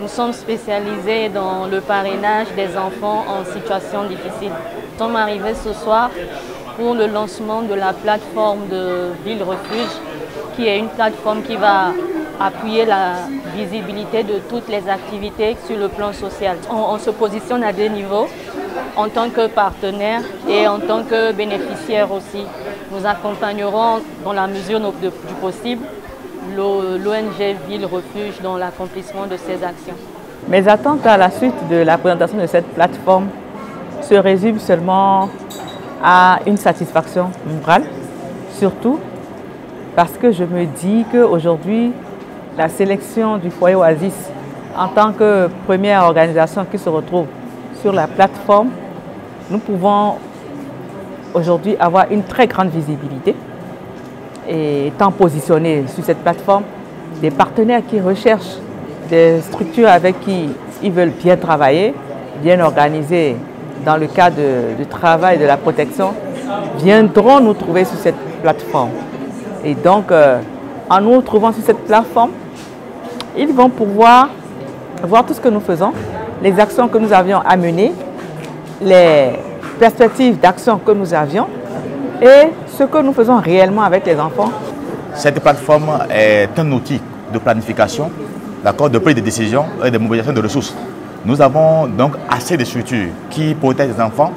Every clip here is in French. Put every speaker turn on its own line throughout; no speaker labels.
Nous sommes spécialisés dans le parrainage des enfants en situation difficile. Nous sommes arrivés ce soir pour le lancement de la plateforme de Ville Refuge, qui est une plateforme qui va appuyer la visibilité de toutes les activités sur le plan social. On se positionne à deux niveaux, en tant que partenaire et en tant que bénéficiaire aussi. Nous accompagnerons dans la mesure du possible l'ONG Ville Refuge dans l'accomplissement de ces actions.
Mes attentes à la suite de la présentation de cette plateforme se résument seulement à une satisfaction morale, surtout parce que je me dis qu'aujourd'hui, la sélection du foyer Oasis en tant que première organisation qui se retrouve sur la plateforme, nous pouvons aujourd'hui avoir une très grande visibilité. Et étant positionnés sur cette plateforme, des partenaires qui recherchent des structures avec qui ils veulent bien travailler, bien organiser dans le cadre du travail de la protection, viendront nous trouver sur cette plateforme. Et donc, en nous retrouvant sur cette plateforme, ils vont pouvoir voir tout ce que nous faisons, les actions que nous avions à mener, les perspectives d'action que nous avions et ce que nous faisons réellement avec les enfants.
Cette plateforme est un outil de planification, de prise de décision et de mobilisation de ressources. Nous avons donc assez de structures qui protègent les enfants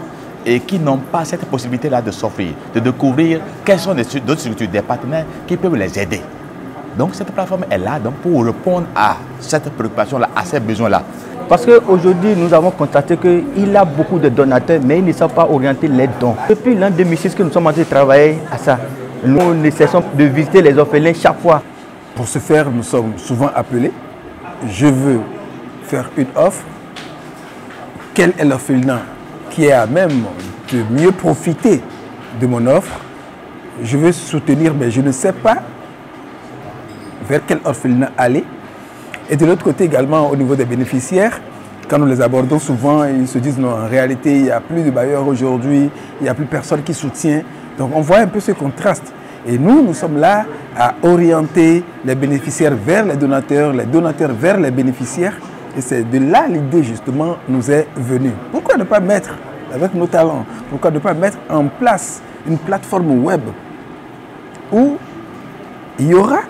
et qui n'ont pas cette possibilité-là de s'offrir, de découvrir quelles sont d'autres structures, des partenaires qui peuvent les aider. Donc cette plateforme est là donc, pour répondre à cette préoccupation-là, à ces besoins-là.
Parce qu'aujourd'hui, nous avons constaté qu'il y a beaucoup de donateurs, mais ils ne savent pas orienter les dons. Depuis l'an 2006 que nous sommes en train de travailler à ça, nous ne cessons de visiter les orphelins chaque fois.
Pour ce faire, nous sommes souvent appelés. Je veux faire une offre. Quel est l'orphelinat qui est à même de mieux profiter de mon offre? Je veux soutenir, mais je ne sais pas vers quel orphelinat aller. Et de l'autre côté également, au niveau des bénéficiaires, quand nous les abordons souvent, ils se disent non, en réalité, il n'y a plus de bailleurs aujourd'hui, il n'y a plus personne qui soutient. Donc on voit un peu ce contraste. Et nous sommes là à orienter les bénéficiaires vers les donateurs vers les bénéficiaires. Et c'est de là l'idée justement nous est venue. Pourquoi ne pas mettre, avec nos talents, pourquoi ne pas mettre en place une plateforme web où il y aura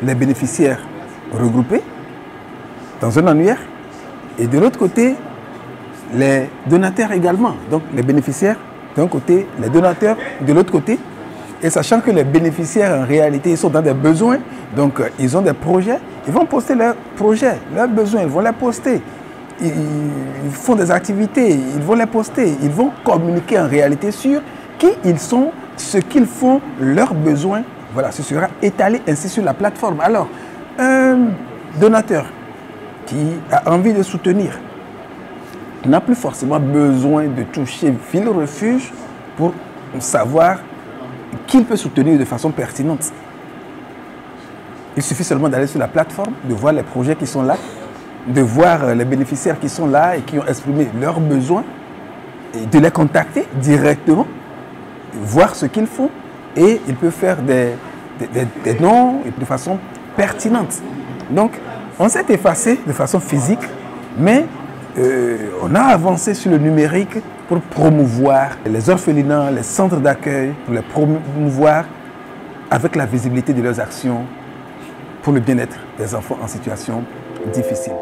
les bénéficiaires regroupés dans un annuaire et de l'autre côté les donateurs également. Donc les bénéficiaires d'un côté, les donateurs de l'autre côté. Et sachant que les bénéficiaires en réalité ils sont dans des besoins, donc ils ont des projets, ils vont poster leurs projets, leurs besoins, ils vont les poster. Ils font des activités, ils vont les poster, ils vont communiquer en réalité sur qui ils sont, ce qu'ils font, leurs besoins. Voilà, ce sera étalé ainsi sur la plateforme. Alors, un donateur qui a envie de soutenir n'a plus forcément besoin de toucher Ville Refuge pour savoir qui peut soutenir de façon pertinente. Il suffit seulement d'aller sur la plateforme, de voir les projets qui sont là, de voir les bénéficiaires qui sont là et qui ont exprimé leurs besoins, et de les contacter directement, voir ce qu'ils font. Et il peut faire des dons de façon pertinente. Donc, on s'est effacé de façon physique, mais on a avancé sur le numérique pour promouvoir les orphelinats, les centres d'accueil, pour les promouvoir avec la visibilité de leurs actions pour le bien-être des enfants en situation difficile.